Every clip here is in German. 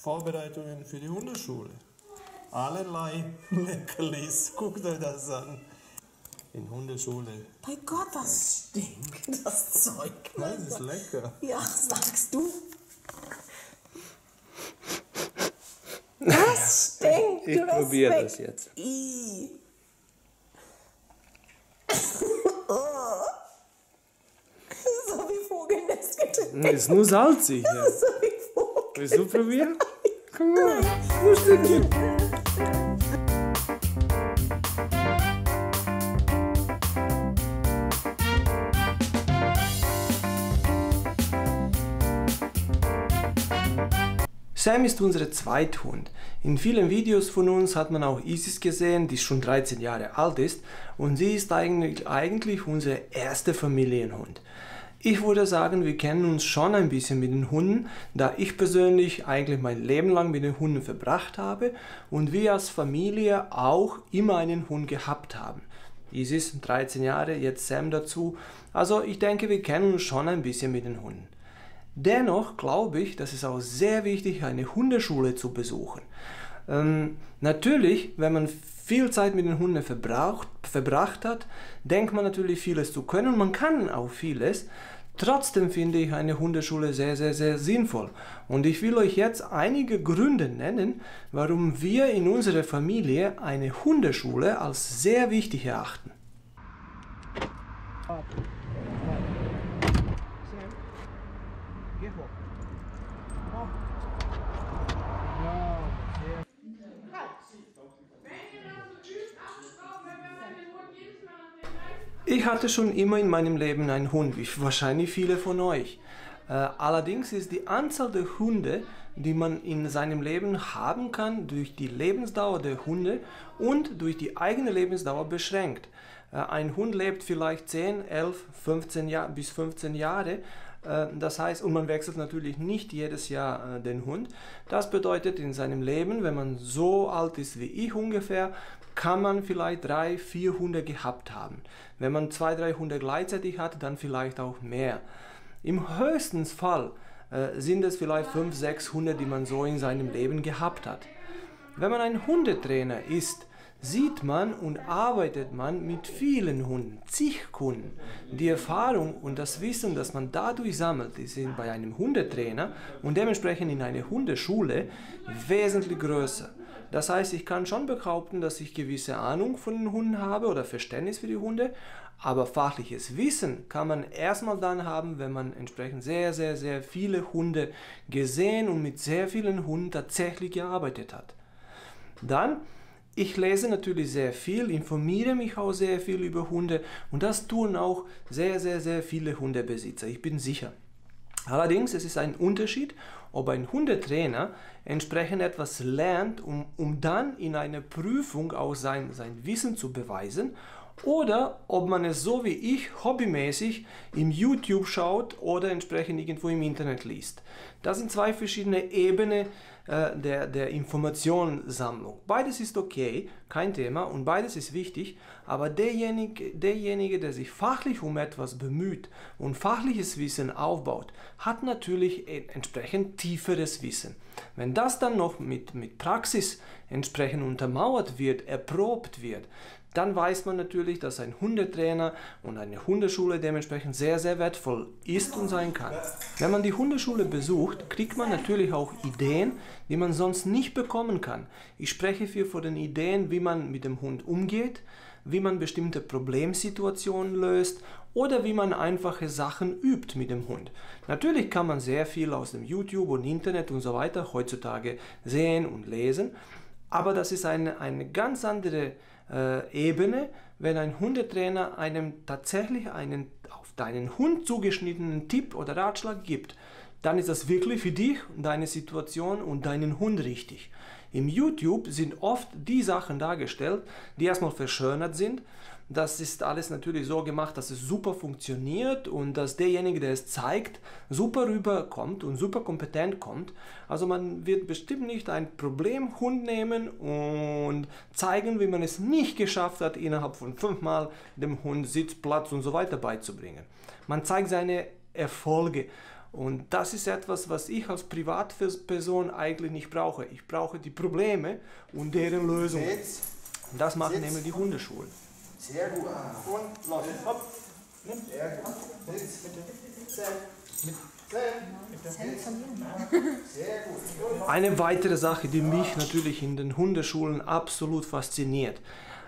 Vorbereitungen für die Hundeschule. Allerlei Leckerlis. Guckt euch das an. In Hundeschule. Bei Gott, das stinkt, das Zeug. Nein, das ist lecker. Ja, sagst du. Das stinkt. Ich probiere das jetzt. I. So wie Vogelnestgetränk. Ist nur salzig. Ja. So wie Vogel. Willst du probieren? Komm mal, nur ein Stückchen. Sam ist unser Zweithund. In vielen Videos von uns hat man auch Isis gesehen, die schon 13 Jahre alt ist, und sie ist eigentlich unser erster Familienhund. Ich würde sagen, wir kennen uns schon ein bisschen mit den Hunden, da ich persönlich eigentlich mein Leben lang mit den Hunden verbracht habe und wir als Familie auch immer einen Hund gehabt haben. Isis 13 Jahre, jetzt Sam dazu, also ich denke, wir kennen uns schon ein bisschen mit den Hunden. Dennoch glaube ich, dass es auch sehr wichtig ist, eine Hundeschule zu besuchen. Natürlich, wenn man viel Zeit mit den Hunden verbracht hat, denkt man natürlich vieles zu können und man kann auch vieles. Trotzdem finde ich eine Hundeschule sehr, sehr, sehr sinnvoll. Und ich will euch jetzt einige Gründe nennen, warum wir in unserer Familie eine Hundeschule als sehr wichtig erachten. Ich hatte schon immer in meinem Leben einen Hund, wie wahrscheinlich viele von euch. Allerdings ist die Anzahl der Hunde, die man in seinem Leben haben kann, durch die Lebensdauer der Hunde und durch die eigene Lebensdauer beschränkt. Ein Hund lebt vielleicht 10, 11, 15 bis 15 Jahre. Das heißt, und man wechselt natürlich nicht jedes Jahr den Hund. Das bedeutet, in seinem Leben, wenn man so alt ist wie ich ungefähr, kann man vielleicht 3, 4 Hunde gehabt haben. Wenn man 2, 3 Hunde gleichzeitig hat, dann vielleicht auch mehr. Im höchsten Fall sind es vielleicht 5, 6 Hunde, die man so in seinem Leben gehabt hat. Wenn man ein Hundetrainer ist, sieht man und arbeitet man mit vielen Hunden, zig Kunden. Die Erfahrung und das Wissen, das man dadurch sammelt, sind bei einem Hundetrainer und dementsprechend in einer Hundeschule wesentlich größer. Das heißt, ich kann schon behaupten, dass ich gewisse Ahnung von den Hunden habe oder Verständnis für die Hunde, aber fachliches Wissen kann man erstmal dann haben, wenn man entsprechend sehr, sehr, sehr viele Hunde gesehen und mit sehr vielen Hunden tatsächlich gearbeitet hat. Dann, ich lese natürlich sehr viel, informiere mich auch sehr viel über Hunde und das tun auch sehr, sehr, sehr viele Hundebesitzer, ich bin sicher. Allerdings, es ist ein Unterschied, ob ein Hundetrainer entsprechend etwas lernt, um dann in einer Prüfung auch sein Wissen zu beweisen, oder ob man es so wie ich hobbymäßig im YouTube schaut oder entsprechend irgendwo im Internet liest. Das sind zwei verschiedene Ebenen der Informationssammlung. Beides ist okay, kein Thema und beides ist wichtig, aber derjenige, der sich fachlich um etwas bemüht und fachliches Wissen aufbaut, hat natürlich entsprechend tieferes Wissen. Wenn das dann noch mit Praxis entsprechend untermauert wird, erprobt wird, dann weiß man natürlich, dass ein Hundetrainer und eine Hundeschule dementsprechend sehr, sehr wertvoll ist und sein kann. Wenn man die Hundeschule besucht, kriegt man natürlich auch Ideen, die man sonst nicht bekommen kann. Ich spreche hier von den Ideen, wie man mit dem Hund umgeht, wie man bestimmte Problemsituationen löst oder wie man einfache Sachen übt mit dem Hund. Natürlich kann man sehr viel aus dem YouTube und Internet und so weiter heutzutage sehen und lesen, aber das ist eine ganz andere Ebene, wenn ein Hundetrainer einem tatsächlich einen auf deinen Hund zugeschnittenen Tipp oder Ratschlag gibt, dann ist das wirklich für dich, deine Situation und deinen Hund richtig. Im YouTube sind oft die Sachen dargestellt, die erstmal verschönert sind. Das ist alles natürlich so gemacht, dass es super funktioniert und dass derjenige, der es zeigt, super rüberkommt und super kompetent kommt. Also man wird bestimmt nicht ein Problemhund nehmen und zeigen, wie man es nicht geschafft hat, innerhalb von 5 Mal dem Hund Sitz, Platz und so weiter beizubringen. Man zeigt seine Erfolge. Und das ist etwas, was ich als Privatperson eigentlich nicht brauche. Ich brauche die Probleme und deren Lösungen. Und das machen nämlich die Hundeschulen. Sehr gut. Und los. Hopp. Sehr gut. Sitz. Sehr gut. Eine weitere Sache, die mich natürlich in den Hundeschulen absolut fasziniert.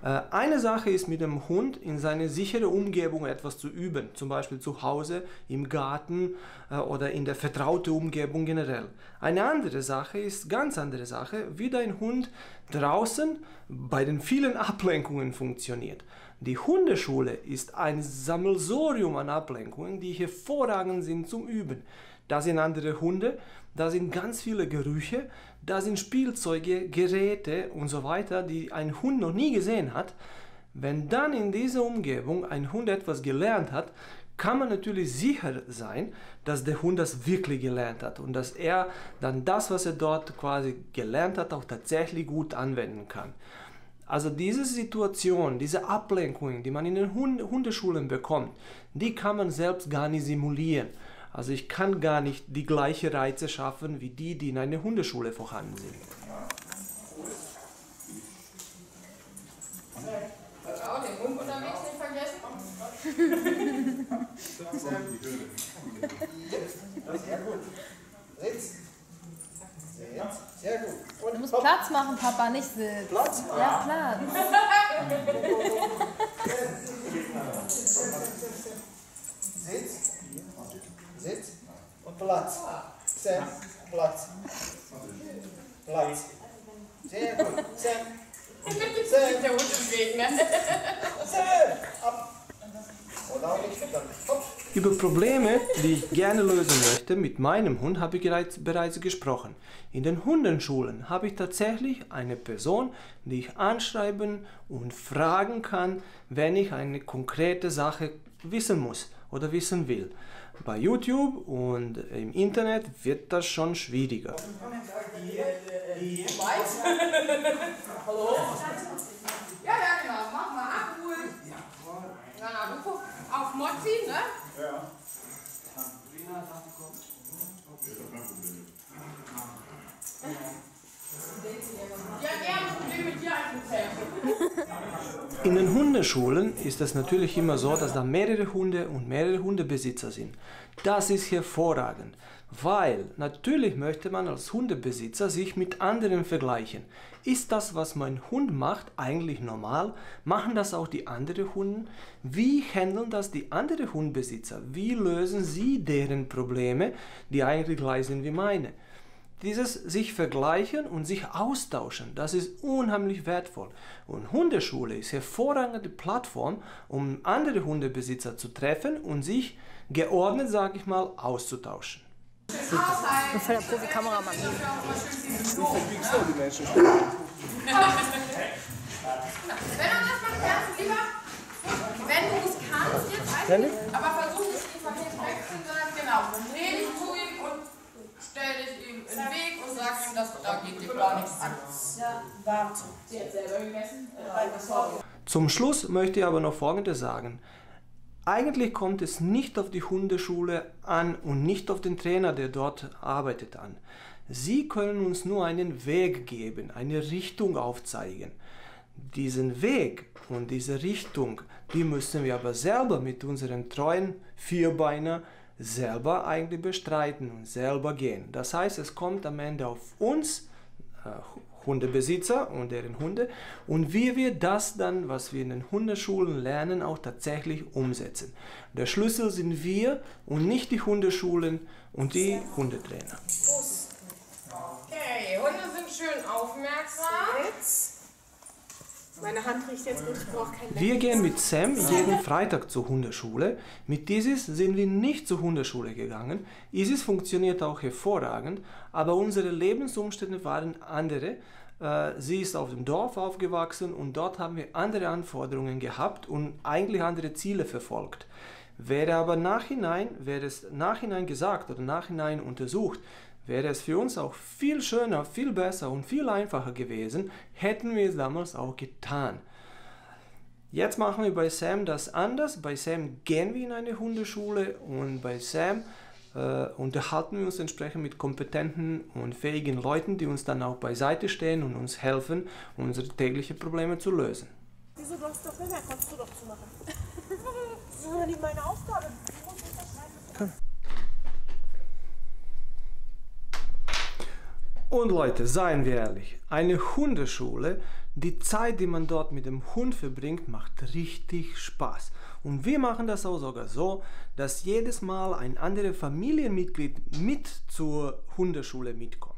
Eine Sache ist, mit dem Hund in seine sichere Umgebung etwas zu üben, zum Beispiel zu Hause, im Garten oder in der vertrauten Umgebung generell. Eine andere Sache ist, ganz andere Sache, wie dein Hund draußen bei den vielen Ablenkungen funktioniert. Die Hundeschule ist ein Sammelsurium an Ablenkungen, die hervorragend sind zum Üben. Da sind andere Hunde, da sind ganz viele Gerüche, da sind Spielzeuge, Geräte und so weiter, die ein Hund noch nie gesehen hat. Wenn dann in dieser Umgebung ein Hund etwas gelernt hat, kann man natürlich sicher sein, dass der Hund das wirklich gelernt hat und dass er dann das, was er dort quasi gelernt hat, auch tatsächlich gut anwenden kann. Also diese Situation, diese Ablenkungen, die man in den Hundeschulen bekommt, die kann man selbst gar nicht simulieren. Also ich kann gar nicht die gleichen Reize schaffen, wie die in einer Hundeschule vorhanden sind. Auch den Hund unterwegs nicht vergessen. Sehr gut. Sitz. Sehr gut. Und Du musst Platz machen, Papa, nicht sitzen. Platz? Ja, Platz. Sitz. Sitz. Und Platz. Sam. Platz. Platz. Sehr gut. Sam. Der Hund ist wegen, ne? Sam. Ab. Und auch nicht. Dann hopp. Über Probleme, die ich gerne lösen möchte, mit meinem Hund habe ich bereits gesprochen. In den Hundeschulen habe ich tatsächlich eine Person, die ich anschreiben und fragen kann, wenn ich eine konkrete Sache wissen muss oder wissen will. Bei YouTube und im Internet wird das schon schwieriger. Hallo? Ja, genau. Mach mal abholen. Na, du guckst auf Mozzi, ne? Ja. Die hat eher ein Problem mit dir als mit Sam. In den Hundeschulen ist es natürlich immer so, dass da mehrere Hunde und mehrere Hundebesitzer sind. Das ist hervorragend, weil natürlich möchte man als Hundebesitzer sich mit anderen vergleichen. Ist das, was mein Hund macht, eigentlich normal? Machen das auch die anderen Hunde? Wie handeln das die anderen Hundebesitzer? Wie lösen sie deren Probleme, die eigentlich gleich sind wie meine? Dieses sich vergleichen und sich austauschen, das ist unheimlich wertvoll. Und Hundeschule ist eine hervorragende Plattform, um andere Hundebesitzer zu treffen und sich geordnet, sage ich mal, auszutauschen. Und voll der Profi-Kameramann. Wenn du das machst, kannst du lieber, wenn du es kannst, jetzt eigentlich, aber versuch es nicht von hinten wegzuziehen, sondern genau, dreh dich zu ihm und stell dich ihm in den Weg und sag ihm, dass da geht dir gar nichts an. Ja, warte. Sie hat selber gegessen? Zum Schluss möchte ich aber noch Folgendes sagen. Eigentlich kommt es nicht auf die Hundeschule an und nicht auf den Trainer, der dort arbeitet, an. Sie können uns nur einen Weg geben, eine Richtung aufzeigen. Diesen Weg und diese Richtung, die müssen wir aber selber mit unseren treuen Vierbeiner selber eigentlich bestreiten und selber gehen. Das heißt, es kommt am Ende auf uns, Hundebesitzer und deren Hunde, und wie wir das dann, was wir in den Hundeschulen lernen, auch tatsächlich umsetzen. Der Schlüssel sind wir und nicht die Hundeschulen und die Hundetrainer. Okay, Hunde sind schön aufmerksam. Jetzt. Meine Hand riecht jetzt gut, ich brauche kein Wir gehen mit Sam jeden Freitag zur Hundeschule. Mit Isis sind wir nicht zur Hundeschule gegangen. Isis funktioniert auch hervorragend, aber unsere Lebensumstände waren andere. Sie ist auf dem Dorf aufgewachsen und dort haben wir andere Anforderungen gehabt und eigentlich andere Ziele verfolgt. Wäre aber wäre es nachhinein gesagt oder nachhinein untersucht, wäre es für uns auch viel schöner, viel besser und viel einfacher gewesen, hätten wir es damals auch getan. Jetzt machen wir bei Sam das anders. Bei Sam gehen wir in eine Hundeschule und bei Sam unterhalten wir uns entsprechend mit kompetenten und fähigen Leuten, die uns dann auch beiseite stehen und uns helfen, unsere täglichen Probleme zu lösen. Wieso, du hast doch mehr, kannst du doch zu machen. Das ist nicht meine Aufgabe. Du musst unterschreiben. Und Leute, seien wir ehrlich, eine Hundeschule, die Zeit, die man dort mit dem Hund verbringt, macht richtig Spaß. Und wir machen das auch sogar so, dass jedes Mal ein anderes Familienmitglied mit zur Hundeschule mitkommt.